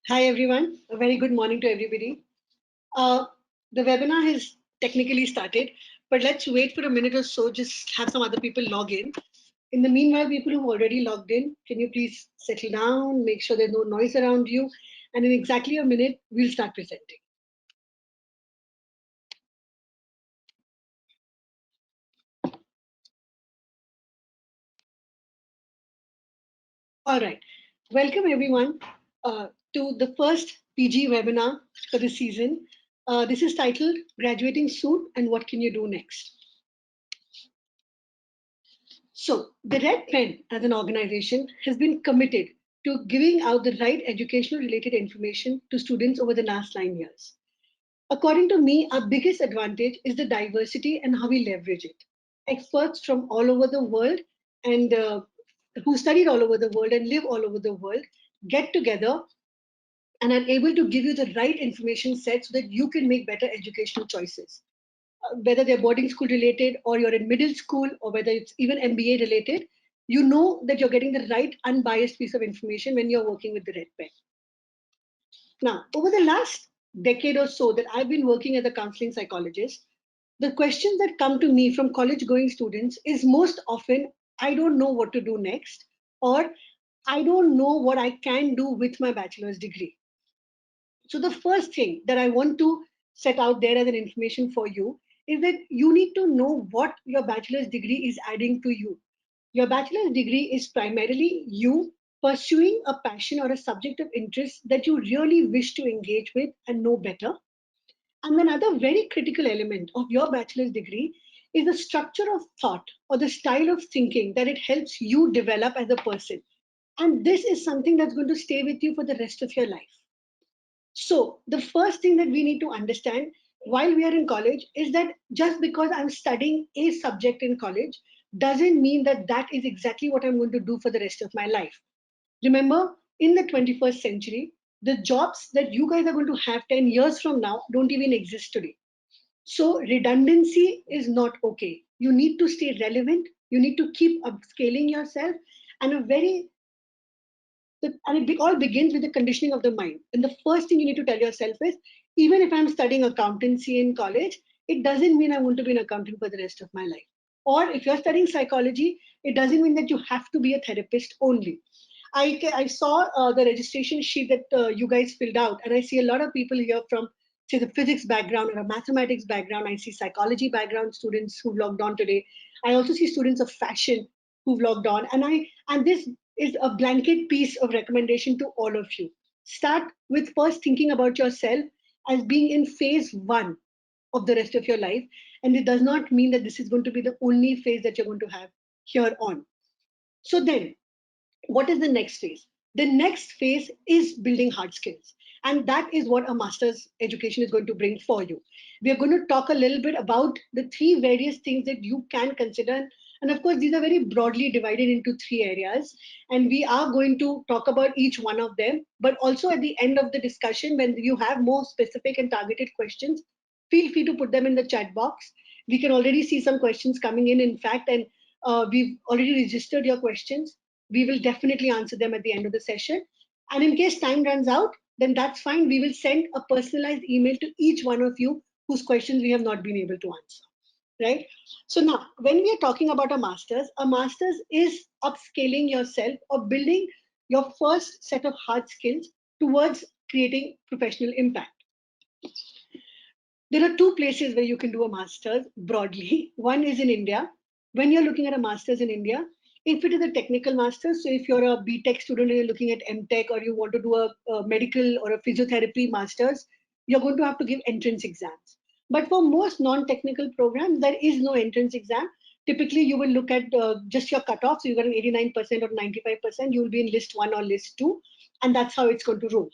Hi everyone, a very good morning to everybody. Uh, the webinar has technically started, but let's wait for a minute or so, just have some other people log in. In the meanwhile, people who've already logged in, can you please settle down, make sure there's no noise around you, and in exactly a minute, we'll start presenting. All right, welcome everyone to the first PG webinar for this season. This is titled Graduating Soon and What Can You Do Next? So, the Red Pen as an organization has been committed to giving out the right educational related information to students over the last 9 years. According to me, our biggest advantage is the diversity and how we leverage it. Experts from all over the world and who studied all over the world and live all over the world get together and are able to give you the right information set so that you can make better educational choices. Whether they're boarding school related or you're in middle school or whether it's even MBA related, you know that you're getting the right unbiased piece of information when you're working with the Red Pen. Now, over the last decade or so that I've been working as a counseling psychologist, the questions that come to me from college going students is most often, I don't know what to do next, or I don't know what I can do with my bachelor's degree. So the first thing that I want to set out there as an information for you is that you need to know what your bachelor's degree is adding to you. Your bachelor's degree is primarily you pursuing a passion or a subject of interest that you really wish to engage with and know better. And another very critical element of your bachelor's degree is the structure of thought or the style of thinking that it helps you develop as a person. And this is something that's going to stay with you for the rest of your life. So, the first thing that we need to understand while we are in college is that just because I'm studying a subject in college doesn't mean that that is exactly what I'm going to do for the rest of my life. Remember, in the 21st century, the jobs that you guys are going to have 10 years from now don't even exist today. So, redundancy is not okay. You need to stay relevant, you need to keep upscaling yourself, and a very and it all begins with the conditioning of the mind. And the first thing you need to tell yourself is, even if I'm studying accountancy in college, it doesn't mean I'm going to be an accountant for the rest of my life. Or if you're studying psychology, it doesn't mean that you have to be a therapist only. I saw the registration sheet that you guys filled out, and I see a lot of people here from, say, the physics background or a mathematics background. I see psychology background students who've logged on today. I also see students of fashion who've logged on, and this is a blanket piece of recommendation to all of you. Start with first thinking about yourself as being in phase one of the rest of your life, and it does not mean that this is going to be the only phase that you're going to have here on. So then, what is the next phase? The next phase is building hard skills. And that is what a master's education is going to bring for you. We are going to talk a little bit about the three various things that you can consider. And of course, these are very broadly divided into three areas. And we are going to talk about each one of them. But also at the end of the discussion, when you have more specific and targeted questions, feel free to put them in the chat box. We can already see some questions coming in fact, and we've already registered your questions. We will definitely answer them at the end of the session. And in case time runs out, then that's fine. We will send a personalized email to each one of you whose questions we have not been able to answer. Right? So now, when we are talking about a master's is upscaling yourself or building your first set of hard skills towards creating professional impact. There are two places where you can do a master's broadly. One is in India. When you're looking at a master's in India, if it is a technical master's, so if you're a BTech student and you're looking at MTech or you want to do a medical or a physiotherapy master's, you're going to have to give entrance exams. But for most non-technical programs, there is no entrance exam. Typically, you will look at just your cutoff. So you got an 89% or 95%, you will be in list one or list two, and that's how it's going to roll.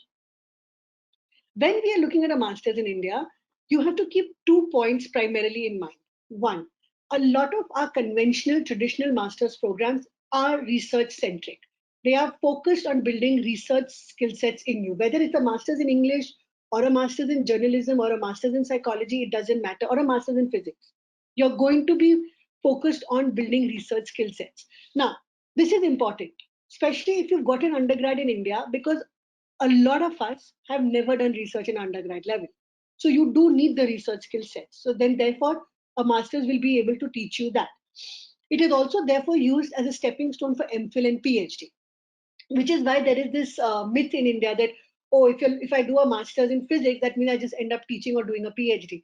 When we are looking at a master's in India, you have to keep 2 points primarily in mind. One, a lot of our conventional traditional master's programs are research centric. They are focused on building research skill sets in you, whether it's a master's in English or a master's in journalism or a master's in psychology, it doesn't matter, or a master's in physics. You're going to be focused on building research skill sets. Now, this is important, especially if you've got an undergrad in India, because a lot of us have never done research in undergrad level. So you do need the research skill sets. So then therefore a master's will be able to teach you that. It is also therefore used as a stepping stone for MPhil and PhD, which is why there is this myth in India that, oh, if I do a master's in physics, that means I just end up teaching or doing a PhD.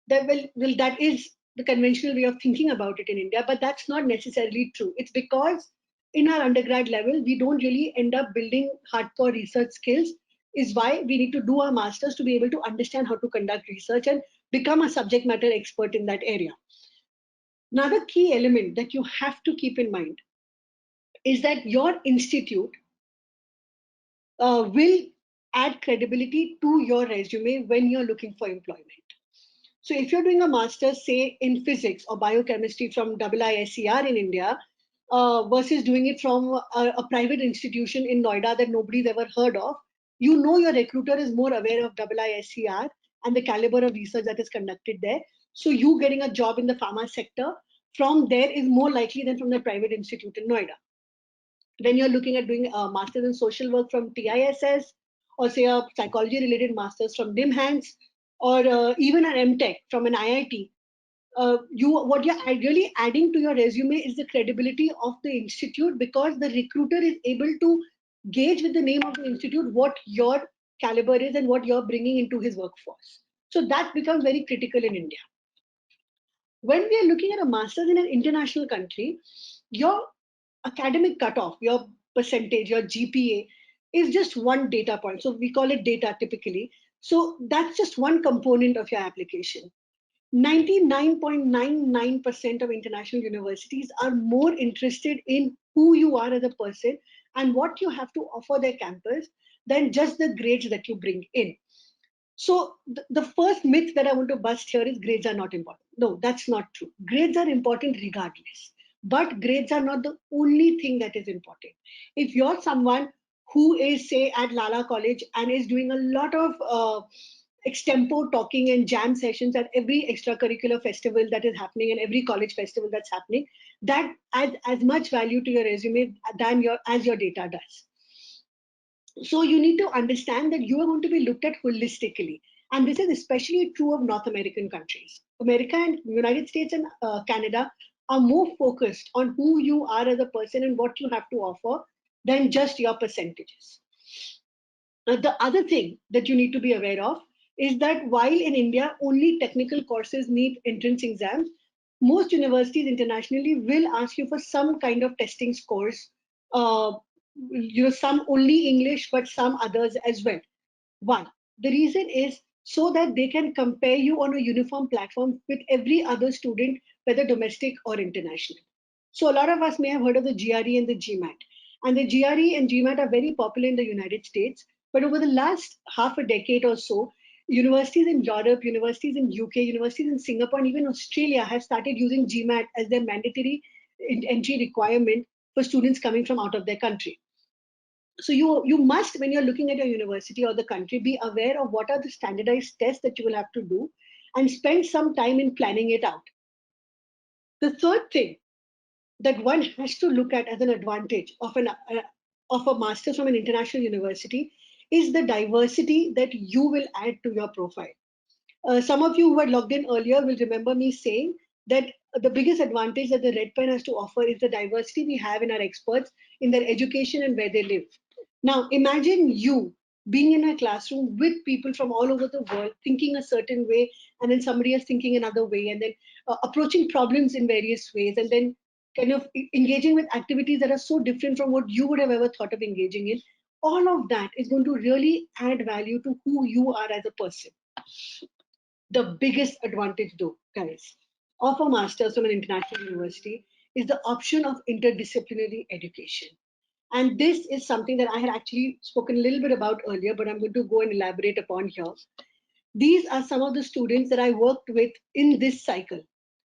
That is the conventional way of thinking about it in India, but that's not necessarily true. It's because in our undergrad level, we don't really end up building hardcore research skills, is why we need to do our masters to be able to understand how to conduct research and become a subject matter expert in that area. Another key element that you have to keep in mind is that your institute will add credibility to your resume when you're looking for employment. So if you're doing a master's, say, in physics or biochemistry from IISER in India, versus doing it from a private institution in Noida that nobody's ever heard of, you know your recruiter is more aware of IISER and the caliber of research that is conducted there. So you getting a job in the pharma sector from there is more likely than from the private institute in Noida. When you're looking at doing a master's in social work from TISS, or say a psychology related master's from NIMHANS, or even an MTech from an IIT, what you're really adding to your resume is the credibility of the institute, because the recruiter is able to gauge with the name of the institute what your caliber is and what you're bringing into his workforce. So that becomes very critical in India. When we are looking at a master's in an international country, your academic cutoff, your percentage, your GPA is just one data point. So we call it data typically. So that's just one component of your application. 99.99% of international universities are more interested in who you are as a person and what you have to offer their campus than just the grades that you bring in. So the first myth that I want to bust here is grades are not important. No, that's not true. Grades are important regardless, but grades are not the only thing that is important. If you're someone who is, say, at Lala College and is doing a lot of extempo talking and jam sessions at every extracurricular festival that is happening and every college festival that's happening, that adds as much value to your resume than as your data does. So you need to understand that you are going to be looked at holistically. And this is especially true of North American countries. America and United States and Canada are more focused on who you are as a person and what you have to offer than just your percentages. The other thing that you need to be aware of is that while in India only technical courses need entrance exams, most universities internationally will ask you for some kind of testing scores. Uh, some only English, but some others as well. One, the reason is so that they can compare you on a uniform platform with every other student, whether domestic or international. So a lot of us may have heard of the GRE and the GMAT. And the GRE and GMAT are very popular in the United States. But over the last half a decade or so, universities in Europe, universities in UK, universities in Singapore, and even Australia have started using GMAT as their mandatory entry requirement for students coming from out of their country. So you must, when you're looking at your university or the country, be aware of what are the standardized tests that you will have to do and spend some time in planning it out. The third thing that one has to look at as an advantage of a master's from an international university is the diversity that you will add to your profile. Some of you who were logged in earlier will remember me saying that the biggest advantage that the Red Pen has to offer is the diversity we have in our experts, in their education and where they live. Now, imagine you being in a classroom with people from all over the world, thinking a certain way, and then somebody else thinking another way, and then approaching problems in various ways, and then kind of engaging with activities that are so different from what you would have ever thought of engaging in. All of that is going to really add value to who you are as a person. The biggest advantage, though, guys, of a master's from an international university is the option of interdisciplinary education. And this is something that I had actually spoken a little bit about earlier, but I'm going to go and elaborate upon here. These are some of the students that I worked with in this cycle.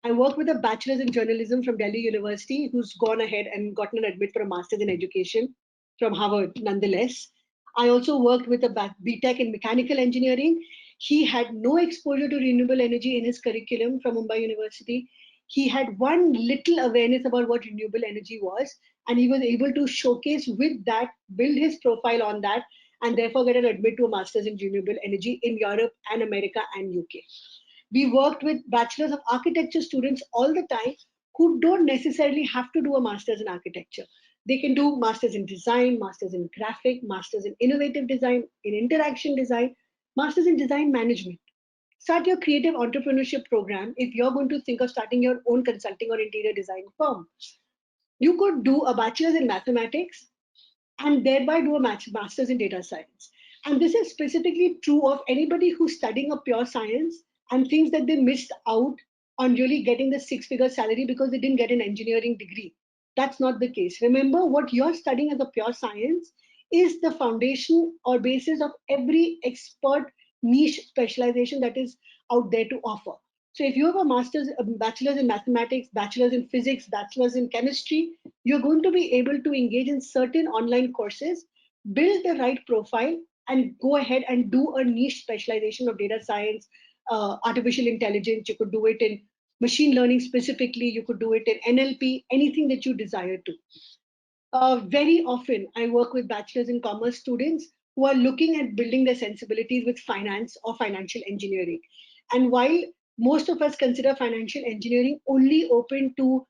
I worked with a bachelor's in journalism from Delhi University who's gone ahead and gotten an admit for a master's in education from Harvard nonetheless. I also worked with a BTech in mechanical engineering. He had no exposure to renewable energy in his curriculum from Mumbai University. He had one little awareness about what renewable energy was, and he was able to showcase with that, build his profile on that, and therefore get an admit to a master's in renewable energy in Europe and America and UK. We worked with bachelors of architecture students all the time who don't necessarily have to do a master's in architecture. They can do masters in design, masters in graphic, masters in innovative design, in interaction design, masters in design management. Start your creative entrepreneurship program if you're going to think of starting your own consulting or interior design firm. You could do a bachelor's in mathematics and thereby do a master's in data science. And this is specifically true of anybody who's studying a pure science and thinks that they missed out on really getting the six-figure salary because they didn't get an engineering degree. That's not the case. Remember, what you're studying as a pure science is the foundation or basis of every expert niche specialization that is out there to offer. So if you have a master's, a bachelor's in mathematics, bachelor's in physics, bachelor's in chemistry, you're going to be able to engage in certain online courses, build the right profile, and go ahead and do a niche specialization of data science, artificial intelligence. You could do it in machine learning specifically, you could do it in NLP, anything that you desire to. Very often, I work with bachelor's in commerce students who are looking at building their sensibilities with finance or financial engineering. And while most of us consider financial engineering only open to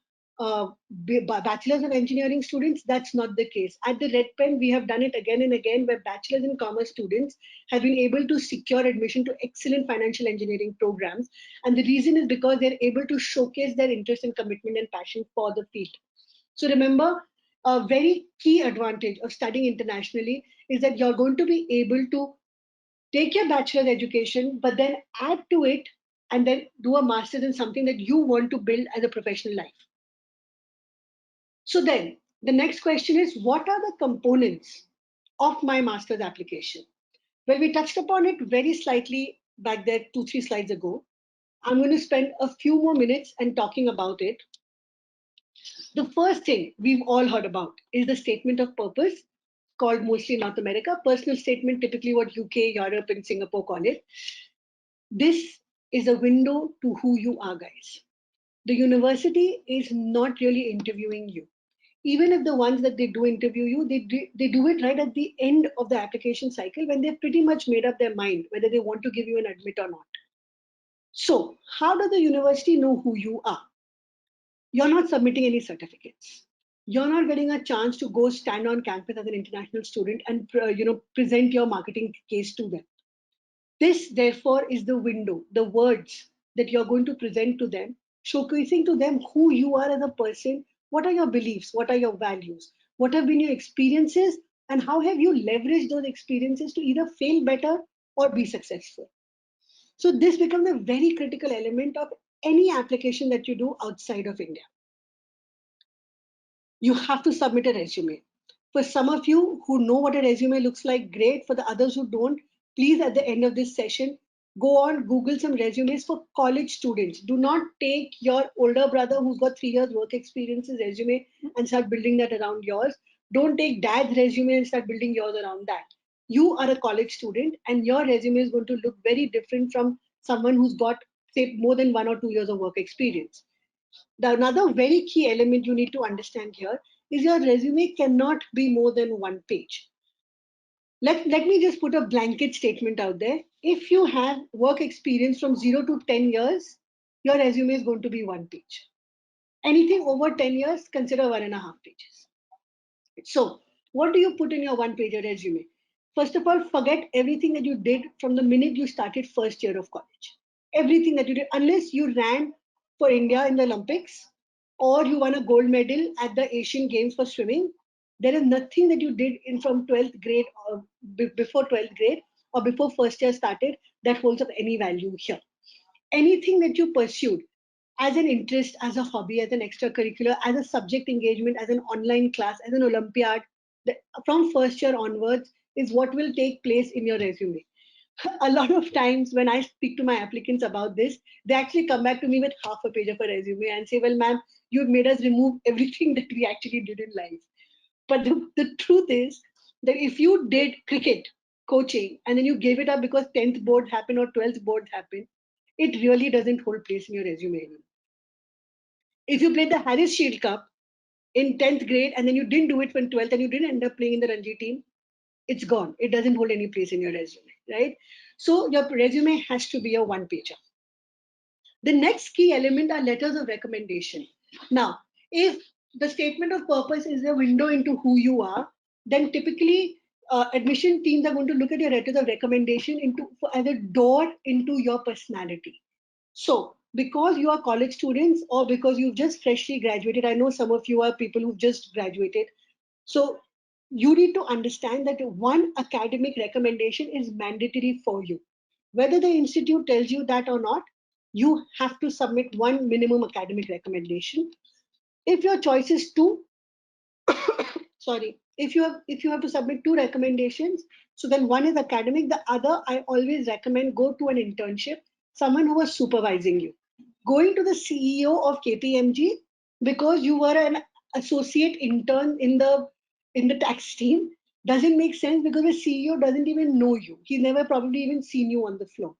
bachelor's of engineering students, that's not the case. At the Red Pen, we have done it again and again, where bachelor's in commerce students have been able to secure admission to excellent financial engineering programs. And the reason is because they're able to showcase their interest and commitment and passion for the field. So remember, a very key advantage of studying internationally is that you're going to be able to take your bachelor's education, but then add to it and then do a master's in something that you want to build as a professional life. So then the next question is, what are the components of my master's application? Well, we touched upon it very slightly back there 2, 3 slides ago. I'm going to spend a few more minutes and talking about it. The first thing we've all heard about is the statement of purpose, called mostly in North America, personal statement, typically what UK, Europe, and Singapore call it. This is a window to who you are, guys. The university is not really interviewing you. Even if the ones that they do interview you, they do it right at the end of the application cycle when they've pretty much made up their mind whether they want to give you an admit or not. So, how does the university know who you are? You're not submitting any certificates. You're not getting a chance to go stand on campus as an international student and present your marketing case to them. This, therefore, is the window, the words that you're going to present to them, showcasing to them who you are as a person, what are your beliefs, what are your values, what have been your experiences, and how have you leveraged those experiences to either fail better or be successful. So this becomes a very critical element of any application that you do outside of India. You have to submit a resume. For some of you who know what a resume looks like, great. For the others who don't, please at the end of this session, go on, Google some resumes for college students. Do not take your older brother who's got 3 years work experience's resume and start building that around yours. Don't take dad's resume and start building yours around that. You are a college student and your resume is going to look very different from someone who's got, say, more than 1 or 2 years of work experience. The another very key element you need to understand here is your resume cannot be more than one page. Let me just put a blanket statement out there. If you have work experience from 0 to 10 years, your resume is going to be one page. Anything over 10 years, consider 1.5 pages. So, what do you put in your one page resume? First of all, forget everything that you did from the minute you started first year of college. Everything that you did, unless you ran for India in the Olympics or you won a gold medal at the Asian Games for swimming, there is nothing that you did in from 12th grade or before 12th grade or before first year started that holds up any value here. Anything that you pursued as an interest, as a hobby, as an extracurricular, as a subject engagement, as an online class, as an Olympiad, from first year onwards is what will take place in your resume. A lot of times when I speak to my applicants about this, they actually come back to me with half a page of a resume and say, well, ma'am, you've made us remove everything that we actually did in life. But the truth is that if you did cricket coaching and then you gave it up because 10th board happened or 12th board happened, it really doesn't hold place in your resume anymore. If you played the Harris Shield Cup in 10th grade and then you didn't do it for 12th and you didn't end up playing in the Ranji team, it's gone. It doesn't hold any place in your resume, right? So your resume has to be a one pager. The next key element are letters of recommendation. Now, if the statement of purpose is a window into who you are, then typically admission teams are going to look at your letters of recommendation as a door into your personality. So, because you are college students or because you've just freshly graduated, I know some of you are people who've just graduated. So, you need to understand that one academic recommendation is mandatory for you. Whether the institute tells you that or not, you have to submit one minimum academic recommendation. If your choice is two, sorry, if you have to submit two recommendations, so then one is academic, the other I always recommend go to an internship, someone who was supervising you. Going to the CEO of KPMG because you were an associate intern in the tax team doesn't make sense because the CEO doesn't even know you. He's never probably even seen you on the floor.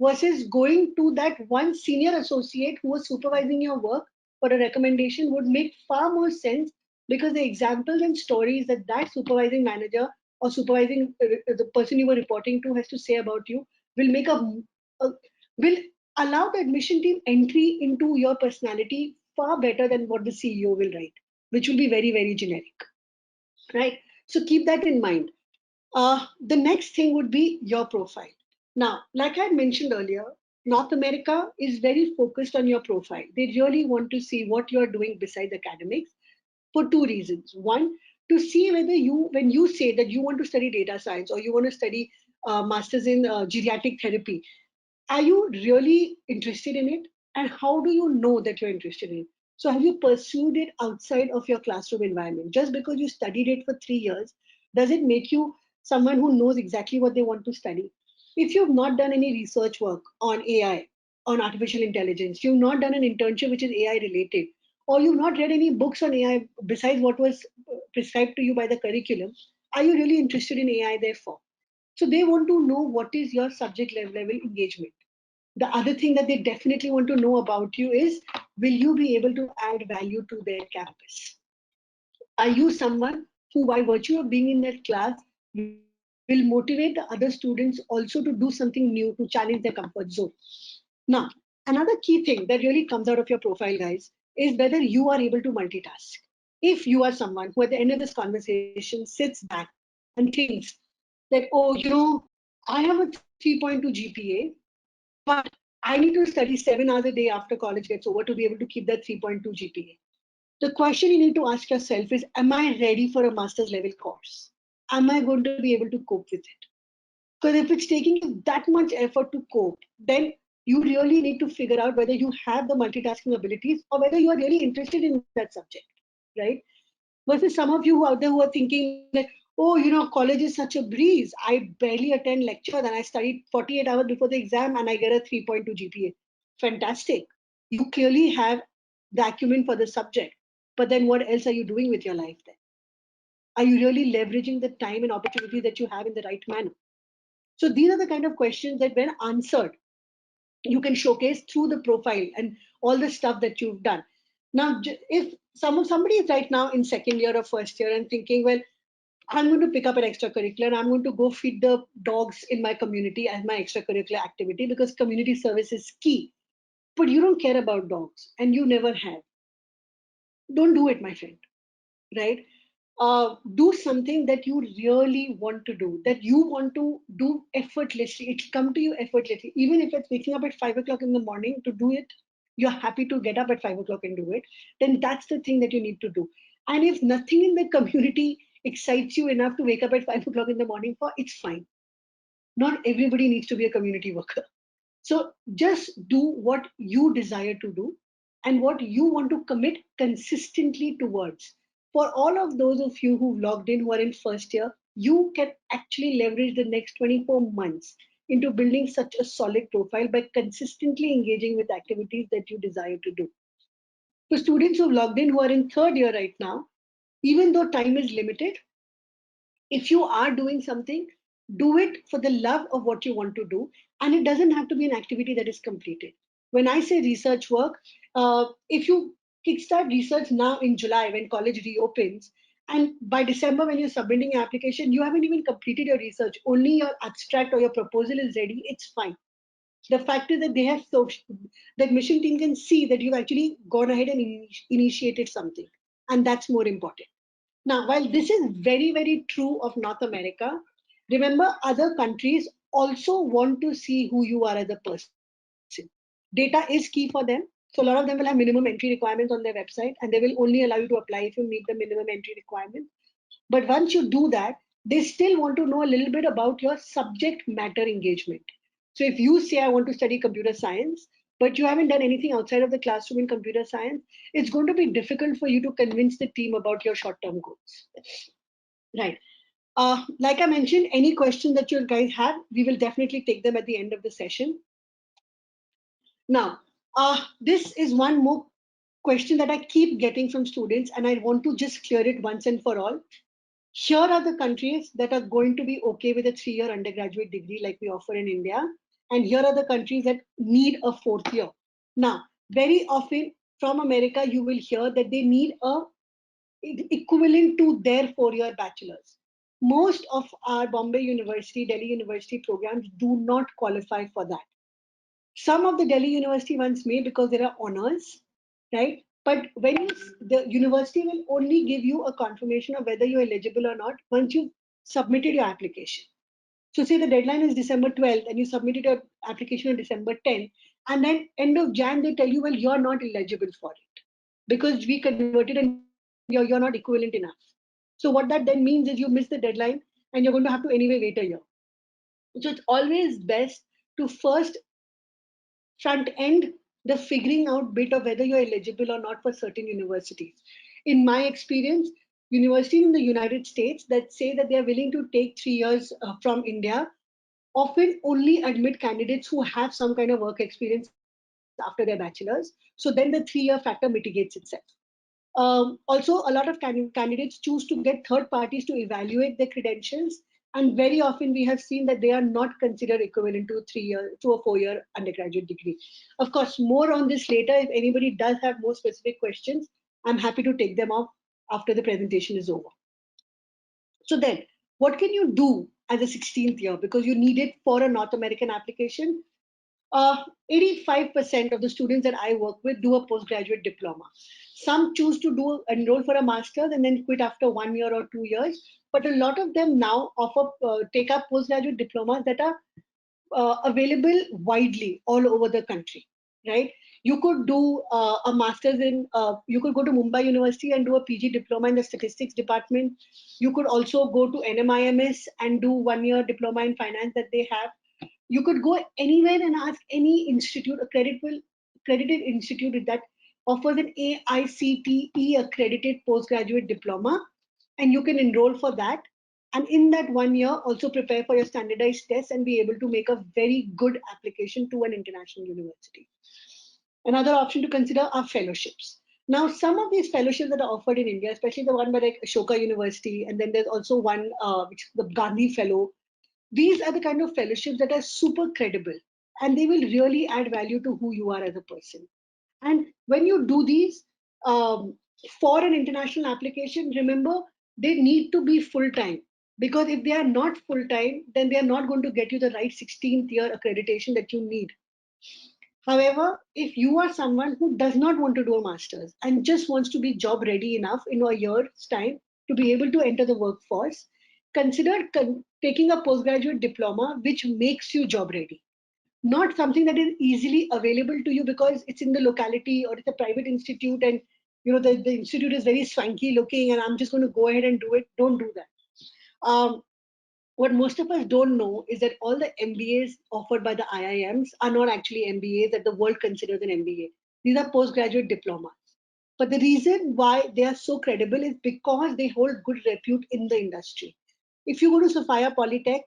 Versus going to that one senior associate who was supervising your work for a recommendation would make far more sense because the examples and stories that that supervising manager or supervising the person you were reporting to has to say about you will make a will allow the admission team entry into your personality far better than what the CEO will write, which will be very, very generic, right? So keep that in mind. The next thing would be your profile. Now, like I mentioned earlier, North America is very focused on your profile. They really want to see what you're doing besides academics for two reasons. One, to see whether when you say that you want to study data science or you want to study masters in geriatric therapy, are you really interested in it? And how do you know that you're interested in it? So have you pursued it outside of your classroom environment? Just because you studied it for 3 years, does it make you someone who knows exactly what they want to study? If you've not done any research work on AI, on artificial intelligence, you've not done an internship which is AI related, or you've not read any books on AI besides what was prescribed to you by the curriculum, are you really interested in AI therefore? So they want to know what is your subject level engagement. The other thing that they definitely want to know about you is, will you be able to add value to their campus? Are you someone who, by virtue of being in that class, will motivate the other students also to do something new to challenge their comfort zone? Now, another key thing that really comes out of your profile, guys, is whether you are able to multitask. If you are someone who at the end of this conversation sits back and thinks that, oh, I have a 3.2 GPA, but I need to study 7 hours a day after college gets over to be able to keep that 3.2 GPA. The question you need to ask yourself is, am I ready for a master's level course? Am I going to be able to cope with it? Because if it's taking you that much effort to cope, then you really need to figure out whether you have the multitasking abilities or whether you are really interested in that subject, right? Versus some of you who out there who are thinking that, oh, college is such a breeze. I barely attend lectures and I studied 48 hours before the exam and I get a 3.2 GPA. Fantastic. You clearly have the acumen for the subject. But then what else are you doing with your life then? Are you really leveraging the time and opportunity that you have in the right manner? So these are the kind of questions that when answered, you can showcase through the profile and all the stuff that you've done. Now, if somebody is right now in second year or first year and thinking, well, I'm going to pick up an extracurricular. I'm going to go feed the dogs in my community as my extracurricular activity because community service is key. But you don't care about dogs and you never have. Don't do it, my friend, right? Do something that you really want to do, that you want to do effortlessly. It'll come to you effortlessly. Even if it's waking up at 5 o'clock in the morning to do it, you're happy to get up at 5 o'clock and do it, then that's the thing that you need to do. And if nothing in the community excites you enough to wake up at 5 o'clock in the morning for, it's fine. Not everybody needs to be a community worker. So just do what you desire to do and what you want to commit consistently towards. For all of those of you who've logged in who are in first year, you can actually leverage the next 24 months into building such a solid profile by consistently engaging with activities that you desire to do. For students who've logged in who are in third year right now, even though time is limited, if you are doing something, do it for the love of what you want to do. And it doesn't have to be an activity that is completed. When I say research work, if you kickstart research now in July when college reopens, And by December, when you're submitting your application, you haven't even completed your research. Only your abstract or your proposal is ready. It's fine. The fact is that they have the admission team can see that you've actually gone ahead and initiated something, and that's more important. Now, while this is very, very true of North America, remember other countries also want to see who you are as a person. Data is key for them. So a lot of them will have minimum entry requirements on their website, and they will only allow you to apply if you meet the minimum entry requirement. But once you do that, they still want to know a little bit about your subject matter engagement. So if you say, I want to study computer science, but you haven't done anything outside of the classroom in computer science, it's going to be difficult for you to convince the team about your short-term goals. Right. Like I mentioned, any questions that you guys have, we will definitely take them at the end of the session. Now, this is one more question that I keep getting from students, and I want to just clear it once and for all. Here are the countries that are going to be okay with a 3-year undergraduate degree like we offer in India. And here are the countries that need a 4th year. Now, very often from America, you will hear that they need a equivalent to their 4-year bachelor's. Most of our Bombay University, Delhi University programs do not qualify for that. Some of the Delhi University ones may because there are honors, right? But the university will only give you a confirmation of whether you're eligible or not once you've submitted your application. So say the deadline is December 12th and you submitted your application on December 10th, and then end of Jan they tell you, well, you're not eligible for it because we converted and you're not equivalent enough. So what that then means is you miss the deadline and you're going to have to anyway wait a year. So it's always best to first front end the figuring out bit of whether you're eligible or not for certain universities. In my experience, universities in the United States that say that they're willing to take 3 years from India often only admit candidates who have some kind of work experience after their bachelor's. So then the 3-year factor mitigates itself. Also, a lot of candidates choose to get third parties to evaluate their credentials, and very often we have seen that they are not considered equivalent to a 4-year undergraduate degree. Of course, more on this later. If anybody does have more specific questions, I'm happy to take them up after the presentation is over. So then, what can you do as a 16th year? Because you need it for a North American application. 85% of the students that I work with do a postgraduate diploma. Some choose to enroll for a master's and then quit after 1 year or 2 years. But a lot of them now take up postgraduate diplomas that are available widely all over the country, right? You could do a master's you could go to Mumbai University and do a PG diploma in the statistics department. You could also go to NMIMS and do 1-year diploma in finance that they have. You could go anywhere and ask any institute, accredited institute that offers an AICTE accredited postgraduate diploma, and you can enroll for that. And in that 1 year, also prepare for your standardized tests and be able to make a very good application to an international university. Another option to consider are fellowships. Now, some of these fellowships that are offered in India, especially the one by like Ashoka University, and then there's also one which is the Gandhi Fellow. These are the kind of fellowships that are super credible and they will really add value to who you are as a person. And when you do these for an international application, remember they need to be full time, because if they are not full time, then they are not going to get you the right 16th year accreditation that you need. However, if you are someone who does not want to do a master's and just wants to be job ready enough in a year's time to be able to enter the workforce, consider taking a postgraduate diploma which makes you job ready. Not something that is easily available to you because it's in the locality or it's a private institute and the institute is very swanky looking and I'm just going to go ahead and do it. Don't do that. What most of us don't know is that all the MBAs offered by the IIMs are not actually MBAs that the world considers an MBA. These are postgraduate diplomas. But the reason why they are so credible is because they hold good repute in the industry. If you go to Sophia Polytech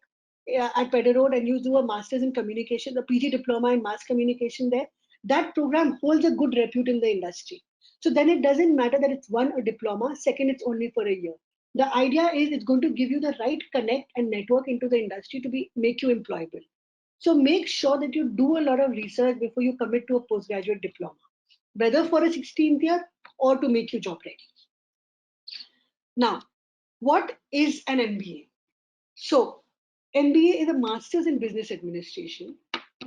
at Pedder Road and you do a master's in communication, a PG diploma in mass communication there, that program holds a good repute in the industry. So then it doesn't matter that it's one, a diploma, second, it's only for a year. The idea is it's going to give you the right connect and network into the industry to make you employable. So make sure that you do a lot of research before you commit to a postgraduate diploma, whether for a 16th year or to make you job ready. Now, What is an MBA? So, MBA is a master's in business administration,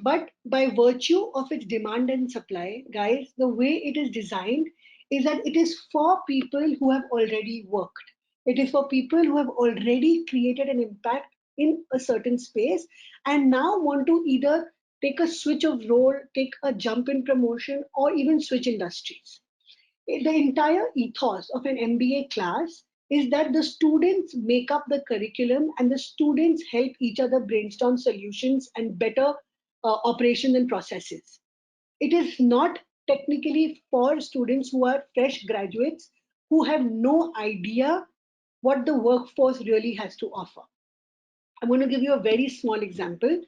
but by virtue of its demand and supply, guys, the way it is designed is that it is for people who have already worked. It is for people who have already created an impact in a certain space and now want to either take a switch of role, take a jump in promotion, or even switch industries. The entire ethos of an MBA class is that the students make up the curriculum and the students help each other brainstorm solutions and better operations and processes. It is not technically for students who are fresh graduates who have no idea what the workforce really has to offer. I'm going to give you a very small example.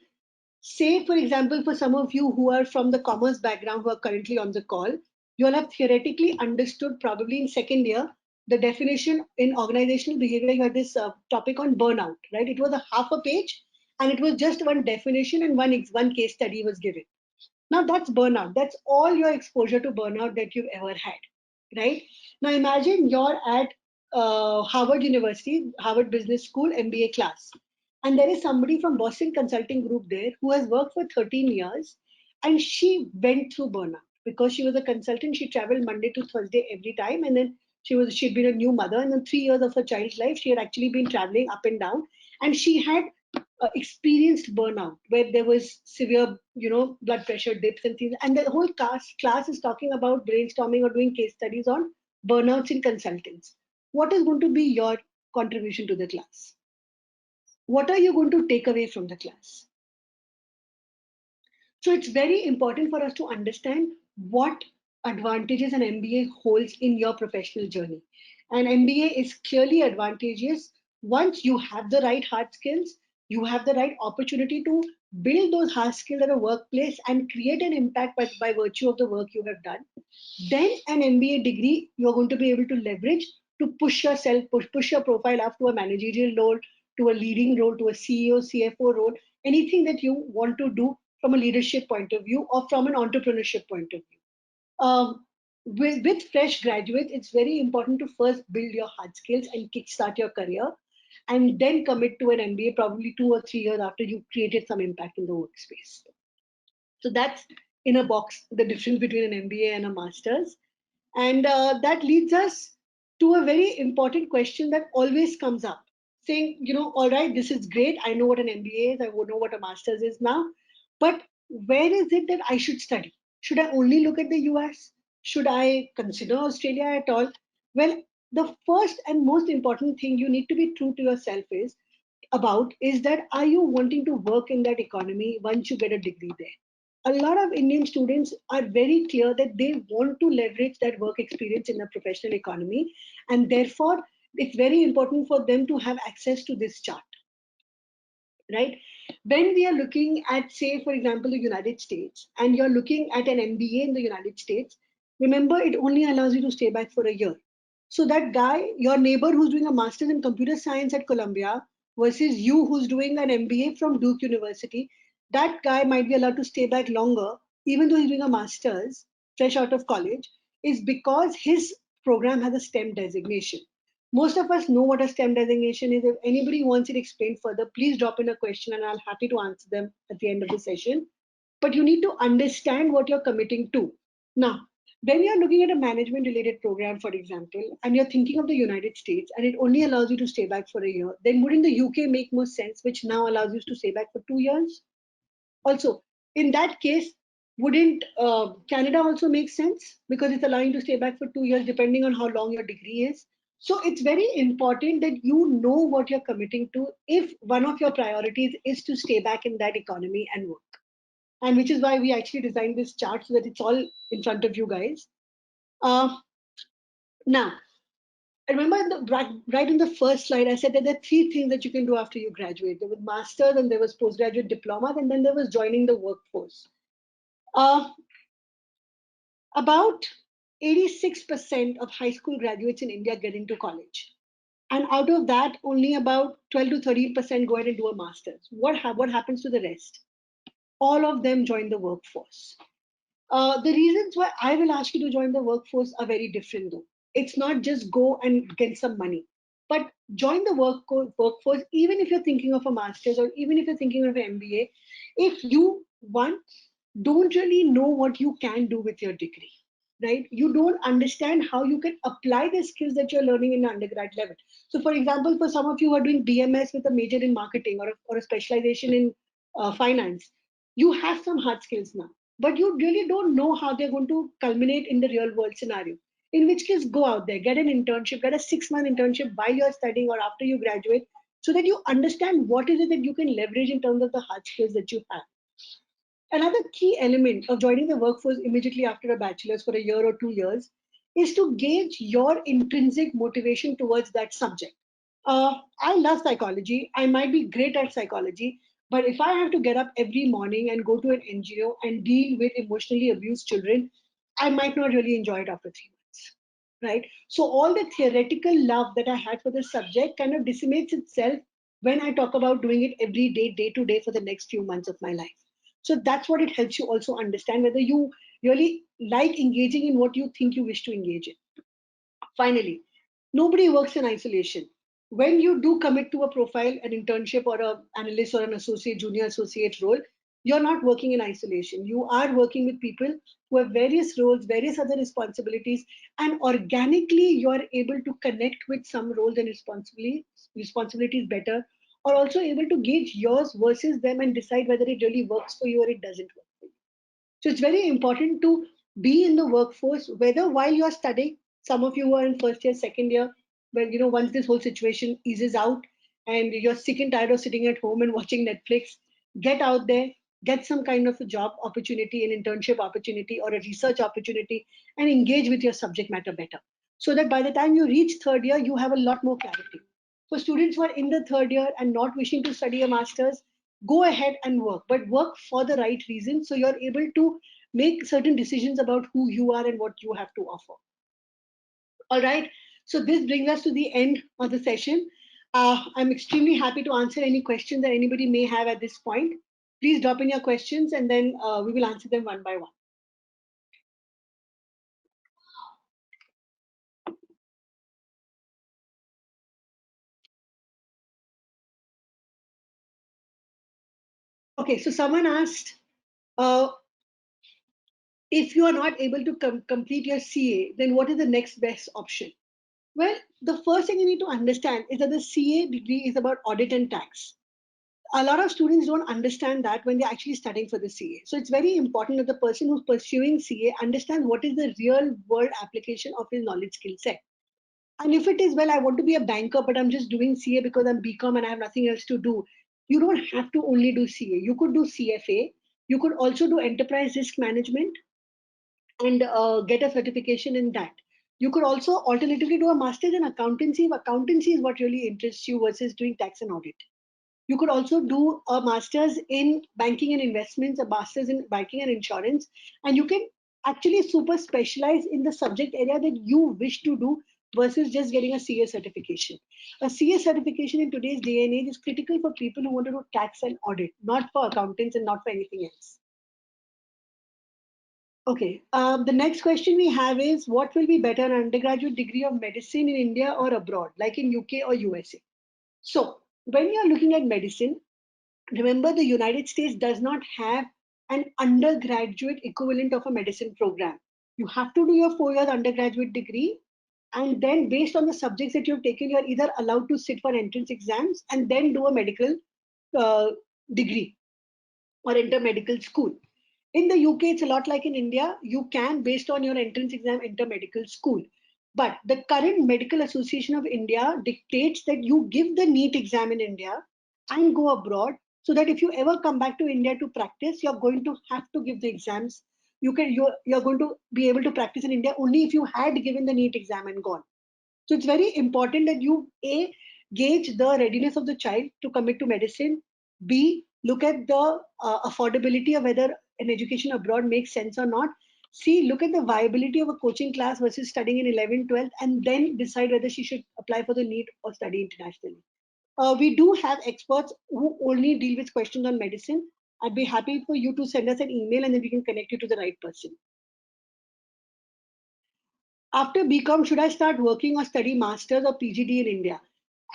Say, for example, for some of you who are from the commerce background who are currently on the call, you'll have theoretically understood probably in second year the definition in organizational behavior. You had this topic on burnout, right? It was a half a page and it was just one definition and one case study was given. Now that's burnout. That's all your exposure to burnout that you've ever had, right? Now imagine you're at Harvard University, Harvard Business School MBA class, and there is somebody from Boston Consulting Group there who has worked for 13 years, and she went through burnout because she was a consultant. She traveled Monday to Thursday every time, and then she'd been a new mother, and in 3 years of her child's life, she had actually been traveling up and down, and she had experienced burnout where there was severe blood pressure dips and things, and the whole class is talking about brainstorming or doing case studies on burnouts in consultants. What is going to be your contribution to the class? What are you going to take away from the class? So it's very important for us to understand what advantages an MBA holds in your professional journey. An MBA is clearly advantageous once you have the right hard skills, you have the right opportunity to build those hard skills at a workplace and create an impact by virtue of the work you have done. Then an MBA degree you're going to be able to leverage to push yourself, push your profile up to a managerial role, to a leading role, to a CEO, CFO role, anything that you want to do from a leadership point of view or from an entrepreneurship point of view. With fresh graduates, it's very important to first build your hard skills and kickstart your career, and then commit to an MBA probably 2 or 3 years after you've created some impact in the workspace. So that's in a box the difference between an MBA and a master's. And that leads us to a very important question that always comes up saying, all right, this is great. I know what an MBA is. I know what a master's is now. But where is it that I should study? Should I only look at the US? Should I consider Australia at all? Well, the first and most important thing you need to be true to yourself is that are you wanting to work in that economy once you get a degree there? A lot of Indian students are very clear that they want to leverage that work experience in a professional economy, and therefore it's very important for them to have access to this chart, right? When we are looking at, say, for example, the United States, and you're looking at an MBA in the United States, remember it only allows you to stay back for a year. So that guy, your neighbor who's doing a master's in computer science at Columbia versus you who's doing an MBA from Duke University, that guy might be allowed to stay back longer, even though he's doing a master's fresh out of college, is because his program has a STEM designation. Most of us know what a STEM designation is. If anybody wants it explained further, please drop in a question and I'll happy to answer them at the end of the session. But you need to understand what you're committing to. Now, when you're looking at a management related program, for example, and you're thinking of the United States and it only allows you to stay back for a year, then wouldn't the UK make more sense, which now allows you to stay back for 2 years? Also, in that case, wouldn't Canada also make sense because it's allowing you to stay back for 2 years depending on how long your degree is? So it's very important that you know what you're committing to if one of your priorities is to stay back in that economy and work. And which is why we actually designed this chart so that it's all in front of you guys. Uh, Now, I remember right in the first slide, I said that there are three things that you can do after you graduate. There was master's, and there was postgraduate diplomas, and then there was joining the workforce. Uh, about 86% of high school graduates in India get into college. And out of that, only about 12 to 13% go ahead and do a master's. What happens to the rest? All of them join the workforce. The reasons why I will ask you to join the workforce are very different, though. It's not just go and get some money. But join the workforce, even if you're thinking of a master's or even if you're thinking of an MBA, if you, one, don't really know what you can do with your degree, right? You don't understand how you can apply the skills that you're learning in undergrad level. So, for example, for some of you who are doing BMS with a major in marketing or a specialization in finance, you have some hard skills now, but you really don't know how they're going to culminate in the real world scenario. In which case, go out there, get an internship, get a 6 month internship while you're studying or after you graduate, so that you understand what is it that you can leverage in terms of the hard skills that you have. Another key element of joining the workforce immediately after a bachelor's for a year or 2 years is to gauge your intrinsic motivation towards that subject. I love psychology. I might be great at psychology, but if I have to get up every morning and go to an NGO and deal with emotionally abused children, I might not really enjoy it after 3 months. Right? So, all the theoretical love that I had for the subject kind of decimates itself when I talk about doing it every day, day to day for the next few months of my life. So that's what it helps you also understand whether you really like engaging in what you think you wish to engage in. Finally, nobody works in isolation. When you do commit to a profile, an internship, or an analyst or an associate, junior associate role, you're not working in isolation. You are working with people who have various roles, various other responsibilities, and organically you're able to connect with some roles and responsibilities better, or also able to gauge yours versus them and decide whether it really works for you or it doesn't work for you. So it's very important to be in the workforce, whether while you're studying, some of you who are in first year, second year, when once this whole situation eases out and you're sick and tired of sitting at home and watching Netflix, get out there, get some kind of a job opportunity, an internship opportunity, or a research opportunity, and engage with your subject matter better. So that by the time you reach third year, you have a lot more clarity. For students who are in the third year and not wishing to study a master's, go ahead and work, but work for the right reason so you're able to make certain decisions about who you are and what you have to offer. All right. So this brings us to the end of the session. I'm extremely happy to answer any questions that anybody may have at this point. Please drop in your questions and then we will answer them one by one. Okay, so someone asked, uh, if you are not able to complete your CA, then what is the next best option? Well, the first thing you need to understand is that the CA degree is about audit and tax. A lot of students don't understand that when they're actually studying for the CA. So it's very important that the person who's pursuing CA understands what is the real world application of his knowledge skill set. And if it is, well, I want to be a banker, but I'm just doing CA because I'm BCom and I have nothing else to do, you don't have to only do CA. You could do CFA. You could also do enterprise risk management and get a certification in that. You could also alternatively do a master's in accountancy if accountancy is what really interests you versus doing tax and audit. You could also do a master's in banking and investments, a master's in banking and insurance, and you can actually super specialize in the subject area that you wish to do versus just getting a CA certification. A CA certification in today's day and age is critical for people who want to do tax and audit, not for accountants and not for anything else. Okay, the next question we have is what will be better, an undergraduate degree of medicine in India or abroad, like in UK or USA? So, when you're looking at medicine, remember the United States does not have an undergraduate equivalent of a medicine program. You have to do your 4 years undergraduate degree, and then based on the subjects that you've taken, you're either allowed to sit for entrance exams and then do a medical uh, degree or enter medical school. In the UK, it's a lot like in India. You can, based on your entrance exam, enter medical school. But the current Medical Association of India dictates that you give the NEET exam in India and go abroad, so that if you ever come back to India to practice, you're going to have to give the exams. You're going to be able to practice in India only if you had given the NEET exam and gone. So it's very important that you A, gauge the readiness of the child to commit to medicine, B, look at the affordability of whether an education abroad makes sense or not, C, look at the viability of a coaching class versus studying in 11th, 12th, and then decide whether she should apply for the NEET or study internationally. We do have experts who only deal with questions on medicine. I'd be happy for you to send us an email and then we can connect you to the right person. After BCom, should I start working or study masters or PGD in India?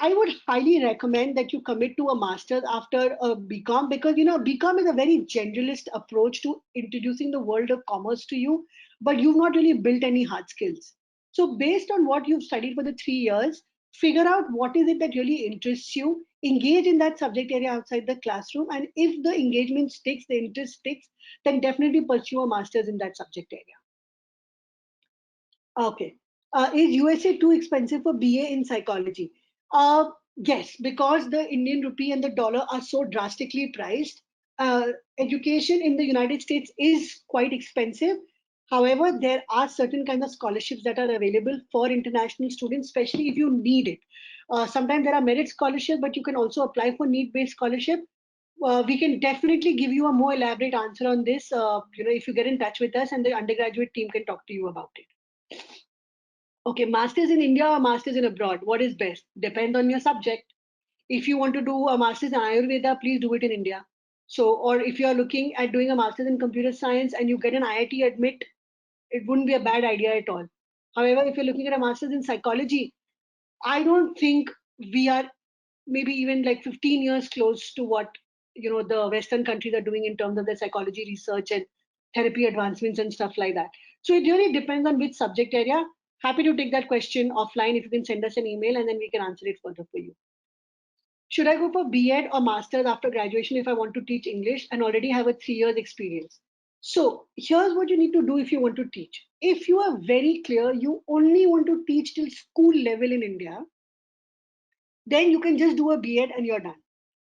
I would highly recommend that you commit to a master's after a BCom, because BCom is a very generalist approach to introducing the world of commerce to you, but you've not really built any hard skills. So based on what you've studied for the 3 years, figure out what is it that really interests you, engage in that subject area outside the classroom, and if the engagement sticks, the interest sticks, then definitely pursue a master's in that subject area. Okay. Is USA too expensive for BA in psychology? Yes, because the Indian rupee and the dollar are so drastically priced. Education in the United States is quite expensive. However, there are certain kinds of scholarships that are available for international students, especially if you need it. Sometimes there are merit scholarships, but you can also apply for need-based scholarship. We can definitely give you a more elaborate answer on this. If you get in touch with us, and the undergraduate team can talk to you about it. Okay, masters in India or masters in abroad? What is best? Depends on your subject. If you want to do a master's in Ayurveda, please do it in India. So, or if you are looking at doing a master's in computer science and you get an IIT admit, it wouldn't be a bad idea at all. However, if you're looking at a master's in psychology, I don't think we are maybe even like 15 years close to what the Western countries are doing in terms of their psychology research and therapy advancements and stuff like that. So it really depends on which subject area. Happy to take that question offline if you can send us an email and then we can answer it further for you. Should I go for B.Ed or master's after graduation if I want to teach English and already have a 3 years experience? So here's what you need to do if you want to teach. If you are very clear, you only want to teach till school level in India, then you can just do a B.Ed and you're done.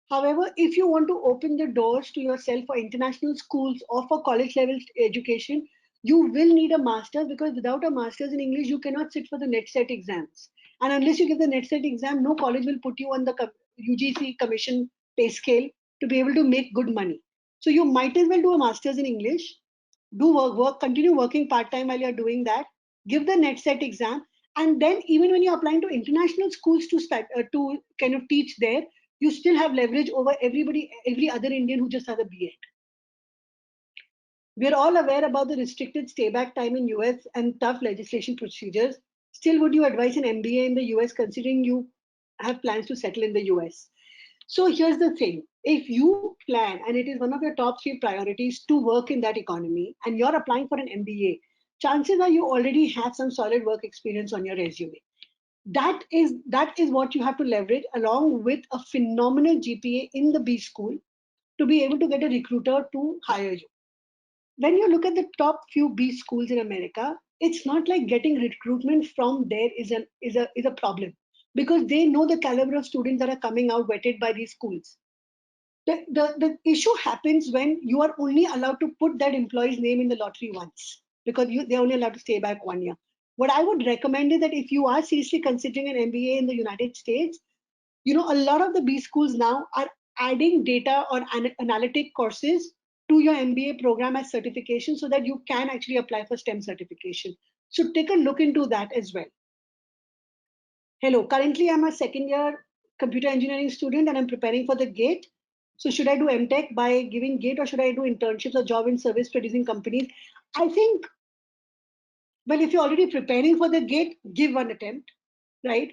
However, if you want to open the doors to yourself for international schools or for college level education, you will need a master's, because without a master's in English, you cannot sit for the NET-SET exams. And unless you give the NET-SET exam, no college will put you on the UGC commission pay scale to be able to make good money. So you might as well do a master's in English, do continue working part time while you're doing that, give the NET-SET exam, and then even when you're applying to international schools to start to kind of teach there, you still have leverage over every other Indian who just has a B.Ed. We're all aware about the restricted stay back time in US and tough legislation procedures. Still, would you advise an MBA in the US considering you have plans to settle in the US? So here's the thing. If you plan and it is one of your top 3 priorities to work in that economy and you're applying for an MBA, chances are you already have some solid work experience on your resume. That is what you have to leverage along with a phenomenal GPA in the B school to be able to get a recruiter to hire you. When you look at the top few B schools in America, it's not like getting recruitment from there is a problem, because they know the caliber of students that are coming out vetted by these schools. The issue happens when you are only allowed to put that employee's name in the lottery once, because they're only allowed to stay back 1 year. What I would recommend is that if you are seriously considering an MBA in the United States, a lot of the B schools now are adding data or analytic courses to your MBA program as certification so that you can actually apply for STEM certification. So take a look into that as well. Hello, currently I'm a second year computer engineering student and I'm preparing for the GATE. So should I do MTech by giving GATE, or should I do internships or job in service producing companies? I think, well, if you're already preparing for the GATE, give one attempt, right?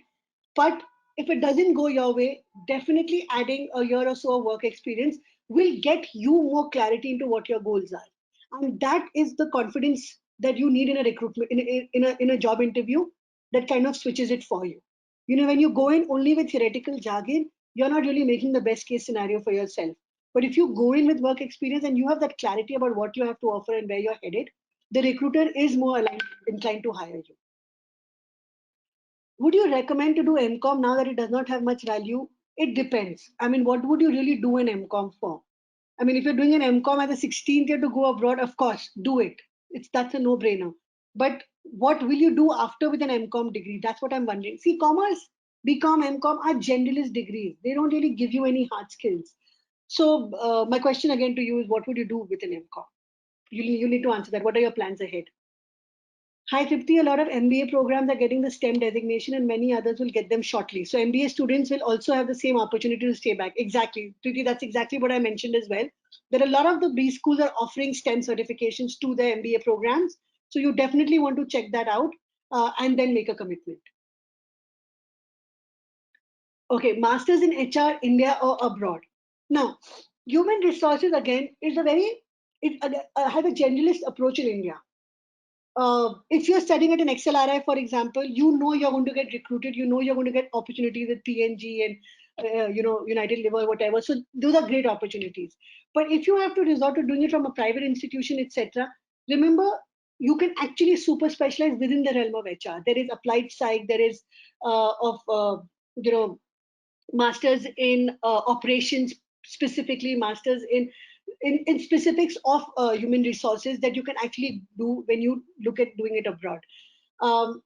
But if it doesn't go your way, definitely adding a year or so of work experience will get you more clarity into what your goals are. And that is the confidence that you need in a recruitment, in a job interview, that kind of switches it for you. When you go in only with theoretical jargon, you're not really making the best case scenario for yourself. But if you go in with work experience and you have that clarity about what you have to offer and where you're headed, the recruiter is more inclined to hire you. Would you recommend to do MCOM now that it does not have much value? It depends. I mean, what would you really do an MCOM for? I mean, if you're doing an MCOM as a 16th year to go abroad, of course, do it. That's a no-brainer. But what will you do after with an MCOM degree? That's what I'm wondering. See, commerce, BCom, MCOM are generalist degrees. They don't really give you any hard skills. So my question again to you is, what would you do with an MCOM? You need to answer that. What are your plans ahead? Hi, Tripti. A lot of MBA programs are getting the STEM designation and many others will get them shortly. So MBA students will also have the same opportunity to stay back. Exactly. Tripti, that's exactly what I mentioned as well. That a lot of the B schools are offering STEM certifications to their MBA programs. So you definitely want to check that out and then make a commitment. Okay, masters in HR, India or abroad. Now, human resources again is a very has a generalist approach in India. If you're studying at an XLRI, for example, you know you're going to get recruited. You know you're going to get opportunities with PNG and United Liver, whatever. So those are great opportunities. But if you have to resort to doing it from a private institution, etc., remember you can actually super specialize within the realm of HR. There is applied psych. There is of you know masters in operations, specifically masters in specifics of human resources that you can actually do when you look at doing it abroad.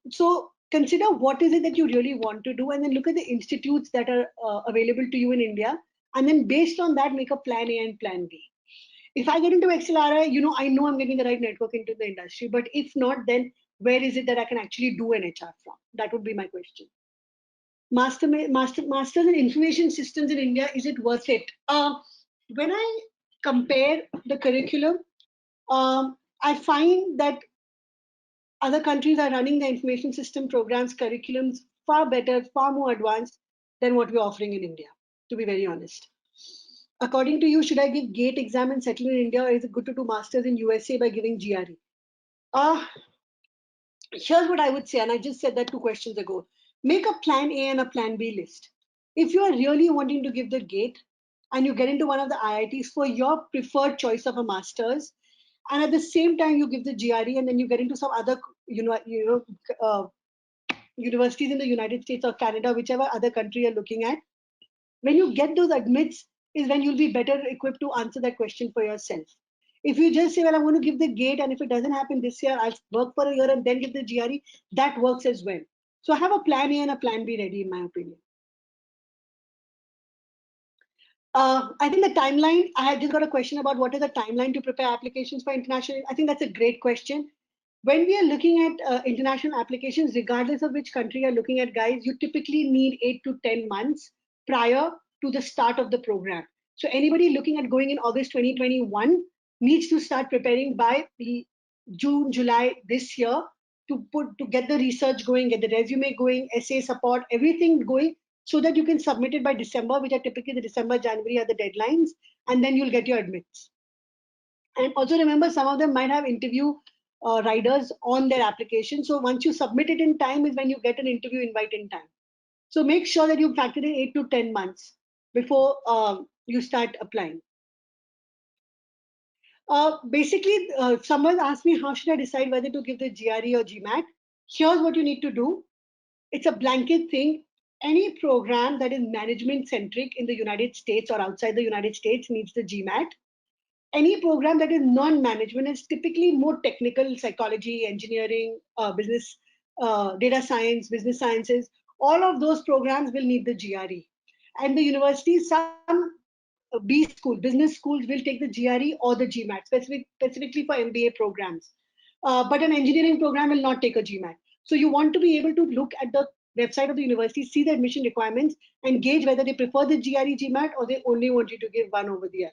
So consider what is it that you really want to do, and then look at the institutes that are available to you in India, and then based on that make a plan A and plan B. If I get into XLRI, I know I'm getting the right network into the industry, but if not, then where is it that I can actually do an HR from? That would be my question. Masters in information systems in India, is it worth it? When I compare the curriculum, I find that other countries are running the information system programs, curriculums far better, far more advanced than what we're offering in India, to be very honest. According to you, should I give GATE exam and settle in India, or is it good to do masters in USA by giving GRE? Here's what I would say, and I just said that 2 questions ago. Make a plan A and a plan B list. If you are really wanting to give the GATE and you get into one of the IITs for your preferred choice of a master's, and at the same time you give the GRE and then you get into some other uh, universities in the United States or Canada, whichever other country you're looking at, when you get those admits is when you'll be better equipped to answer that question for yourself. If you just say, well, I'm going to give the GATE, and if it doesn't happen this year, I'll work for a year and then give the GRE, that works as well. So I have a plan A and a plan B ready, in my opinion. I think the timeline, I had just got a question about what is the timeline to prepare applications for international. I think that's a great question. When we are looking at international applications, regardless of which country you're looking at, guys, you typically need 8 to 10 months prior to the start of the program. So anybody looking at going in August 2021 needs to start preparing by June, July this year to get the research going, get the resume going, essay support, everything going so that you can submit it by December, which are typically the December, January are the deadlines, and then you'll get your admits. And also remember, some of them might have interview riders on their application. So once you submit it in time is when you get an interview invite in time. So make sure that you factor in 8 to 10 months before you start applying. Basically, someone asked me, how should I decide whether to give the GRE or GMAT? Here's what you need to do. It's a blanket thing. Any program that is management centric in the United States or outside the United States needs the GMAT. Any program that is non-management is typically more technical, psychology, engineering, business, data science, business sciences. All of those programs will need the GRE. And the universities, some B school, business schools will take the GRE or the GMAT, specifically for MBA programs. But an engineering program will not take a GMAT. So you want to be able to look at the website of the university, see the admission requirements, and gauge whether they prefer the GRE, GMAT, or they only want you to give one over the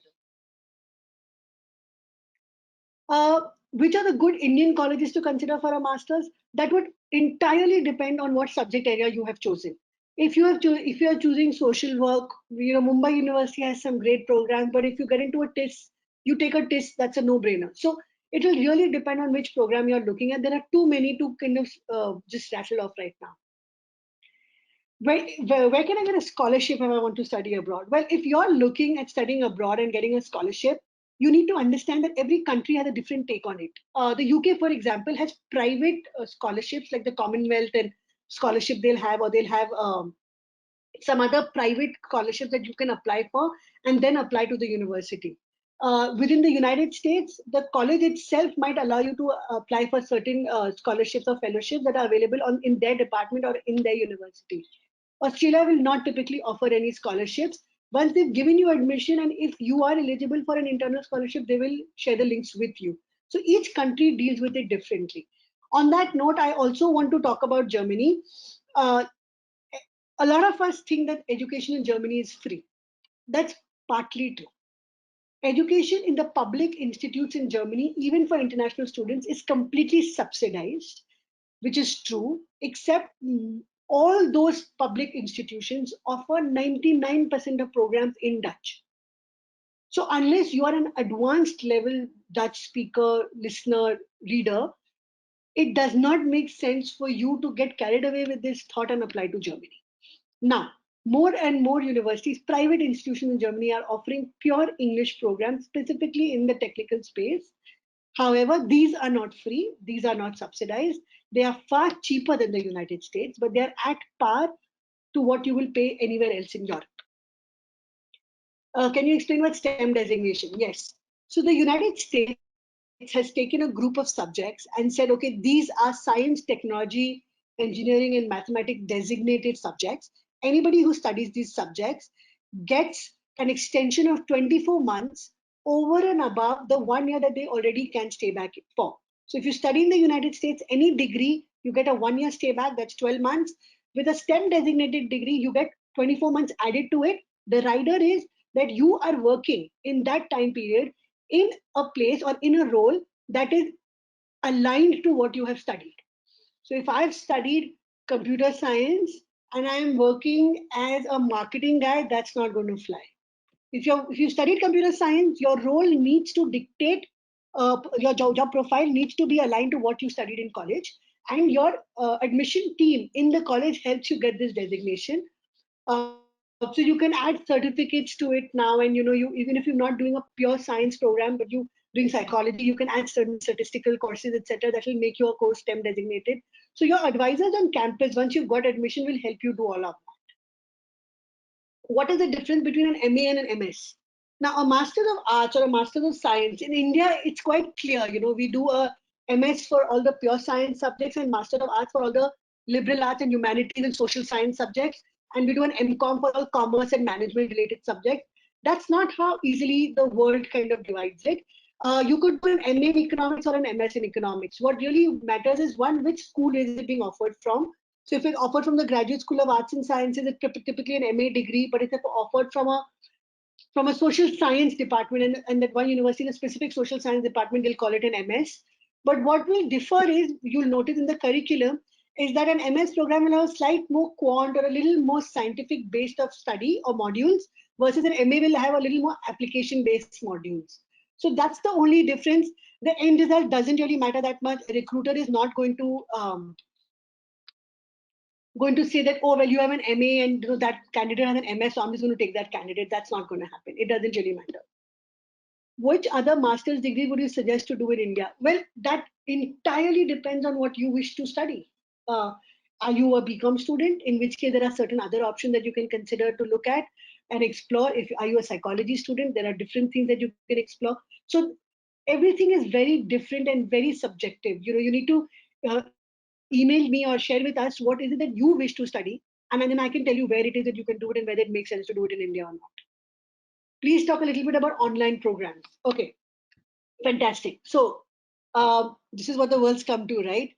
other. Which are the good Indian colleges to consider for a master's? That would entirely depend on what subject area you have chosen. If you are choosing social work, Mumbai University has some great programs. But if you get into a TIS, you take a TIS, that's a no-brainer. So it will really depend on which program you're looking at. There are too many to kind of just rattle off right now. Where can I get a scholarship if I want to study abroad? Well, if you're looking at studying abroad and getting a scholarship, you need to understand that every country has a different take on it. The UK, for example, has private scholarships like the Commonwealth and scholarship they'll have, or they'll have some other private scholarships that you can apply for and then apply to the university. Within the United States, the college itself might allow you to apply for certain scholarships or fellowships that are available in their department or in their university. Australia will not typically offer any scholarships. Once they've given you admission, and if you are eligible for an internal scholarship, they will share the links with you. So each country deals with it differently. On that note, I also want to talk about Germany. Uh, a lot of us think that education in Germany is free. That's partly true. Education in the public institutes in Germany, even for international students, is completely subsidized, which is true, except all those public institutions offer 99% of programs in Dutch. So unless you are an advanced level Dutch speaker, listener, reader, it does not make sense for you to get carried away with this thought and apply to Germany. Now, more and more universities, private institutions in Germany are offering pure English programs, specifically in the technical space. However, these are not free, these are not subsidized. They are far cheaper than the United States, but they are at par to what you will pay anywhere else in Europe. Can you explain what STEM designation? Yes. So the United States has taken a group of subjects and said, okay, these are science, technology, engineering, and mathematics designated subjects. Anybody who studies these subjects gets an extension of 24 months over and above the 1 year that they already can stay back for. So if you study in the United States, any degree, you get a 1 year stay back, that's 12 months. With a STEM designated degree, you get 24 months added to it. The rider is that you are working in that time period in a place or in a role that is aligned to what you have studied. So if I've studied computer science and I am working as a marketing guy, that's not going to fly. If you studied computer science, your role needs to dictate your profile needs to be aligned to what you studied in college, and your admission team in the college helps you get this designation. So you can add certificates to it now, and you even if you're not doing a pure science program, but you doing psychology, you can add certain statistical courses, etc. That will make your course STEM designated. So your advisors on campus, once you've got admission, will help you do all of that. What is the difference between an MA and an MS? Now, a Master's of Arts or a Master's of Science in India, it's quite clear. We do a MS for all the pure science subjects and Master of Arts for all the liberal arts and humanities and social science subjects, and we do an MCOM for all commerce and management related subjects. That's not how easily the world kind of divides it. You could do an MA in economics or an MS in economics. What really matters is one, which school is it being offered from? So if it's offered from the Graduate School of Arts and Sciences, it's typically an MA degree, but if it's offered from a social science department and that one university in a specific social science department, they'll call it an MS. But what will differ is, you'll notice in the curriculum, is that an MS program will have a slight more quant or a little more scientific based of study or modules, versus an MA will have a little more application based modules. So that's the only difference. The end result doesn't really matter that much. A recruiter is not going to say that, oh, well, you have an MA and that candidate has an MS, so I'm just going to take that candidate. That's not going to happen. It doesn't really matter. Which other master's degree would you suggest to do in India? Well, that entirely depends on what you wish to study. Are you a BCom student? In which case, there are certain other options that you can consider to look at and explore. If are you a psychology student, there are different things that you can explore. So everything is very different and very subjective. You need to email me or share with us what is it that you wish to study, and then I can tell you where it is that you can do it and whether it makes sense to do it in India or not. Please talk a little bit about online programs. Okay, fantastic. So this is what the world's come to, right?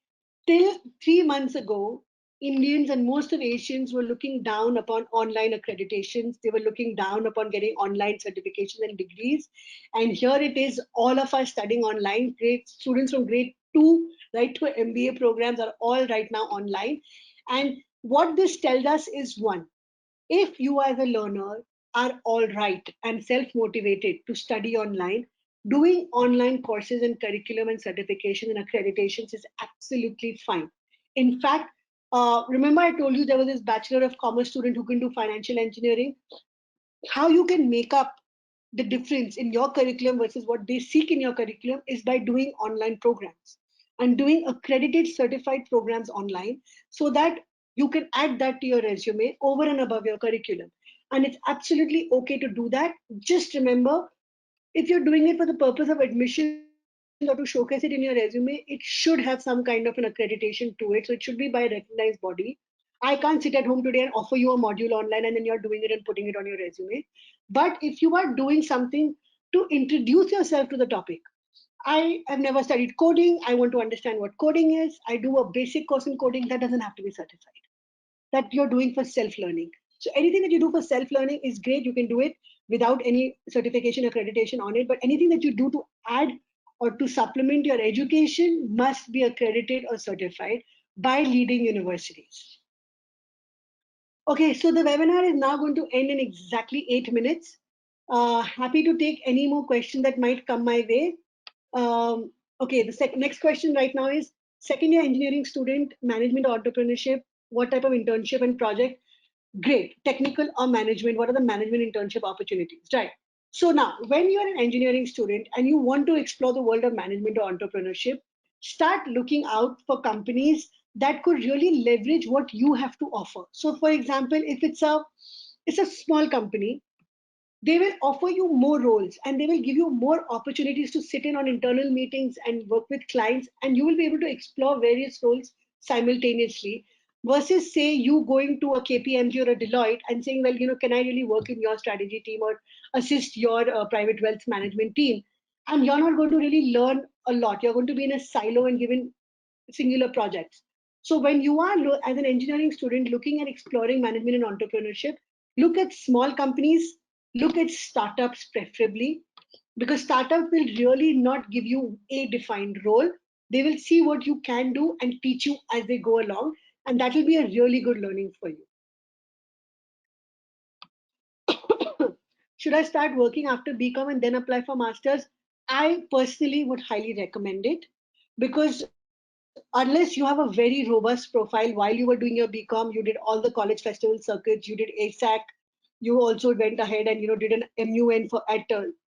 Till 3 months ago, Indians and most of Asians were looking down upon online accreditations. They were looking down upon getting online certifications and degrees. And here it is, all of us studying online. Great students from grade 2 right to MBA programs are all right now online. And what this tells us is, one, if you as a learner are all right and self-motivated to study online, doing online courses and curriculum and certification and accreditations is absolutely fine. In fact, remember I told you there was this Bachelor of Commerce student who can do financial engineering? How you can make up the difference in your curriculum versus what they seek in your curriculum is by doing online programs and doing accredited certified programs online, so that you can add that to your resume over and above your curriculum. And it's absolutely okay to do that. Just remember, if you're doing it for the purpose of admissions or to showcase it in your resume, it should have some kind of an accreditation to it. So it should be by a recognized body. I can't sit at home today and offer you a module online and then you're doing it and putting it on your resume. But if you are doing something to introduce yourself to the topic, I have never studied coding, I want to understand what coding is, I do a basic course in coding, that doesn't have to be certified. That you're doing for self-learning. So anything that you do for self-learning is great. You can do it without any certification accreditation on it. But anything that you do to add or to supplement your education must be accredited or certified by leading universities. Okay, so the webinar is now going to end in exactly 8 minutes. Happy to take any more questions that might come my way. Okay, the next question right now is second year engineering student, management or entrepreneurship, what type of internship and project? Great, technical or management, what are the management internship opportunities, right? So now, when you're an engineering student and you want to explore the world of management or entrepreneurship, start looking out for companies that could really leverage what you have to offer. So for example, if it's a small company, they will offer you more roles and they will give you more opportunities to sit in on internal meetings and work with clients, and you will be able to explore various roles simultaneously versus say you going to a KPMG or a Deloitte and saying, well, can I really work in your strategy team or assist your private wealth management team? And you're not going to really learn a lot. You're going to be in a silo and given singular projects. So when you are as an engineering student looking at exploring management and entrepreneurship, look at small companies, look at startups preferably, because startup will really not give you a defined role. They will see what you can do and teach you as they go along, and that will be a really good learning for you. Should I start working after BCom and then apply for masters? I personally would highly recommend it, because unless you have a very robust profile while you were doing your BCom, you did all the college festival circuits, you did ASAC, you also went ahead and did an MUN for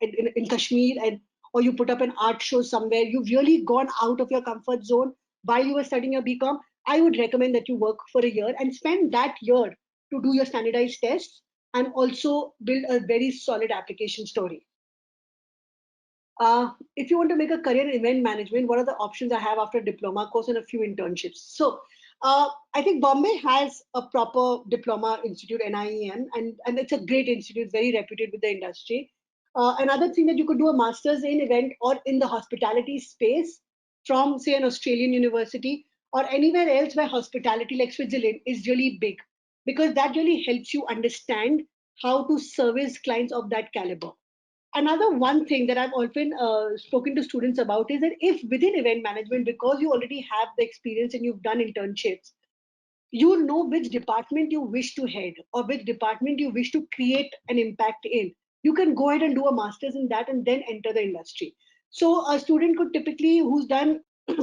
in Kashmir, and or you put up an art show somewhere. You've really gone out of your comfort zone while you were studying your BCom. I would recommend that you work for a year and spend that year to do your standardized tests and also build a very solid application story. If you want to make a career in event management, what are the options I have after a diploma course and a few internships? So, I think Bombay has a proper diploma institute, NIEM, and it's a great institute, very reputed with the industry. Another thing that you could do a master's in event or in the hospitality space from, say, an Australian university or anywhere else where hospitality, like Switzerland, is really big, because that really helps you understand how to service clients of that caliber. Another one thing that I've often spoken to students about is that if within event management, because you already have the experience and you've done internships, you know which department you wish to head or which department you wish to create an impact in. You can go ahead and do a master's in that and then enter the industry. So a student could typically, who's done a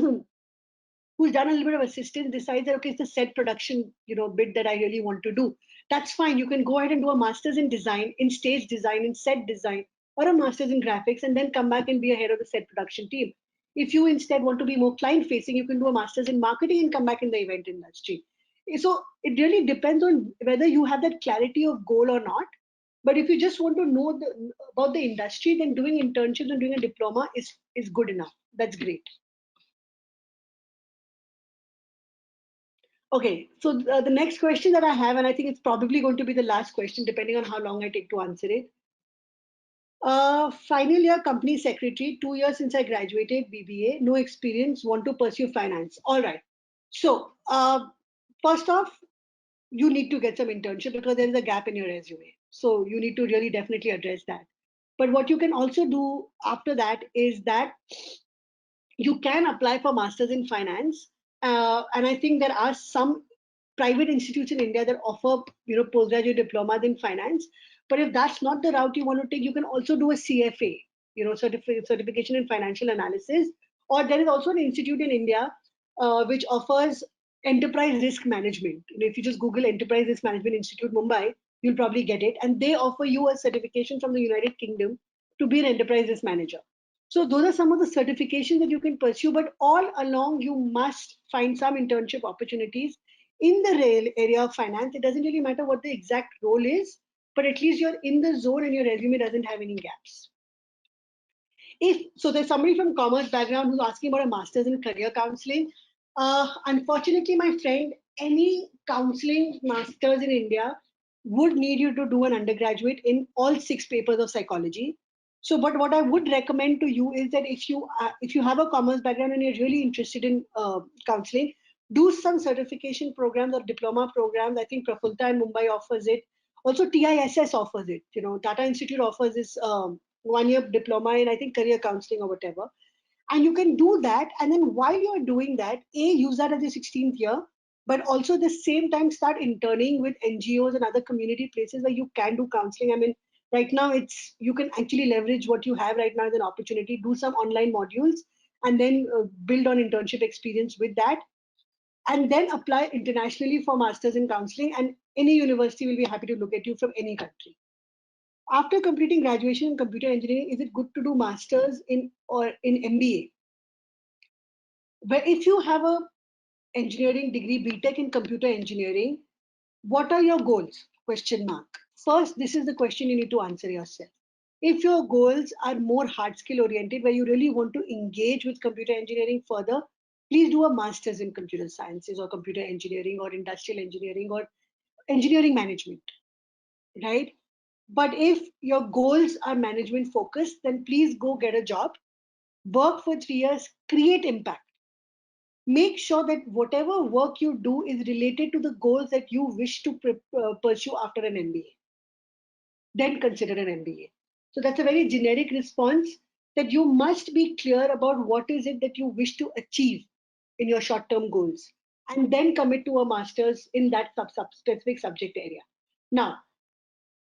little bit of assistance, decides that okay, it's the set production bit that I really want to do. That's fine. You can go ahead and do a master's in design, in stage design, in set design, or a master's in graphics, and then come back and be a head of the set production team. If you instead want to be more client facing, you can do a master's in marketing and come back in the event industry. So it really depends on whether you have that clarity of goal or not. But if you just want to know about the industry, then doing internships and doing a diploma is good enough. That's great. Okay, so the next question that I have, and I think it's probably going to be the last question, depending on how long I take to answer it. Final year company secretary, 2 years since I graduated BBA, no experience, want to pursue finance. All right. So, first off, you need to get some internship because there is a gap in your resume. So, you need to really definitely address that. But what you can also do after that is that you can apply for masters in finance, and I think there are some private institutes in India that offer postgraduate diplomas in finance. But if that's not the route you want to take, you can also do a CFA, certification in financial analysis. Or there is also an institute in India which offers enterprise risk management. If you just Google Enterprise Risk Management Institute Mumbai, you'll probably get it, and they offer you a certification from the United Kingdom to be an enterprise risk manager. So those are some of the certifications that you can pursue, but all along you must find some internship opportunities in the real area of finance. It doesn't really matter what the exact role is, but at least you're in the zone and your resume doesn't have any gaps. If so, there's somebody from commerce background who's asking about a master's in career counseling. Unfortunately, my friend, any counseling masters in India would need you to do an undergraduate in all 6 papers of psychology. So, but what I would recommend to you is that if you have a commerce background and you're really interested in counseling, do some certification programs or diploma programs. I think Prafulta in Mumbai offers it. Also, TISS offers it. Tata Institute offers this 1 year diploma in I think career counseling or whatever. And you can do that. And then while you're doing that, use that as your 16th year. but also at the same time start interning with NGOs and other community places where you can do counseling. I mean, right now it's you can actually leverage what you have right now as an opportunity, do some online modules, and then build on internship experience with that, and then apply internationally for masters in counseling. And any university will be happy to look at you from any country. After completing graduation in computer engineering, is it good to do masters in or in MBA? Where if you have a engineering degree, BTech in computer engineering, what are your goals? Question mark. First, this is the question you need to answer yourself. If your goals are more hard skill oriented, where you really want to engage with computer engineering further, please do a master's in computer sciences or computer engineering or industrial engineering or engineering management, right? But if your goals are management focused, then please go get a job, work for 3 years, create impact. Make sure that whatever work you do is related to the goals that you wish to pursue after an MBA. Then consider an MBA. So that's a very generic response, that you must be clear about what is it that you wish to achieve in your short-term goals, and then commit to a master's in that specific subject area. Now,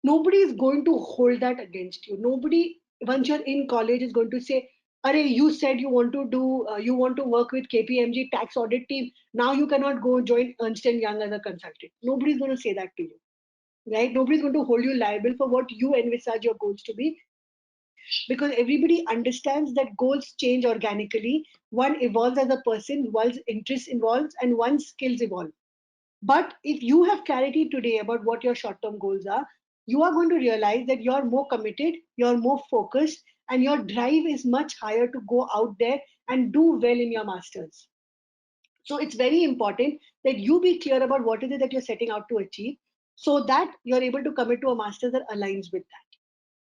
nobody is going to hold that against you. Nobody, once you're in college, is going to say, "Arey, you said you want to do, you want to work with KPMG tax audit team. Now you cannot go join Ernst and Young as a consultant." Nobody's going to say that to you, right? Nobody's going to hold you liable for what you envisage your goals to be, because everybody understands that goals change organically. One evolves as a person, one's interests evolves, and one's skills evolve. But if you have clarity today about what your short term goals are, you are going to realize that you're more committed, you're more focused, and your drive is much higher to go out there and do well in your masters. So it's very important that you be clear about what is it that you're setting out to achieve, so that you're able to commit to a master that aligns with that.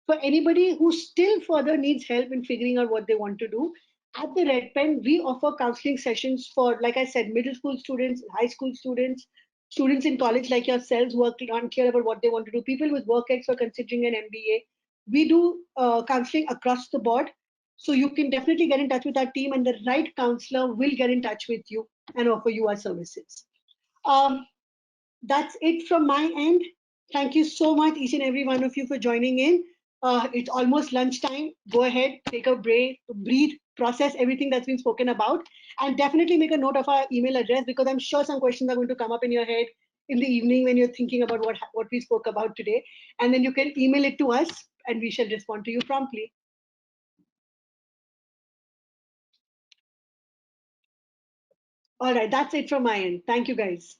For anybody who still further needs help in figuring out what they want to do, at the Red Pen, we offer counseling sessions for, like I said, middle school students, high school students, students in college like yourselves who are unclear about what they want to do, people with work ex or considering an MBA. We do counseling across the board. So you can definitely get in touch with our team, and the right counselor will get in touch with you and offer you our services. Um, that's it from my end. Thank you so much, each and every one of you, for joining in. It's almost lunchtime. Go ahead, take a break, breathe, process everything that's been spoken about, and definitely make a note of our email address, because I'm sure some questions are going to come up in your head in the evening when you're thinking about what we spoke about today. And then you can email it to us, and we shall respond to you promptly. All right, that's it from my end. Thank you, guys.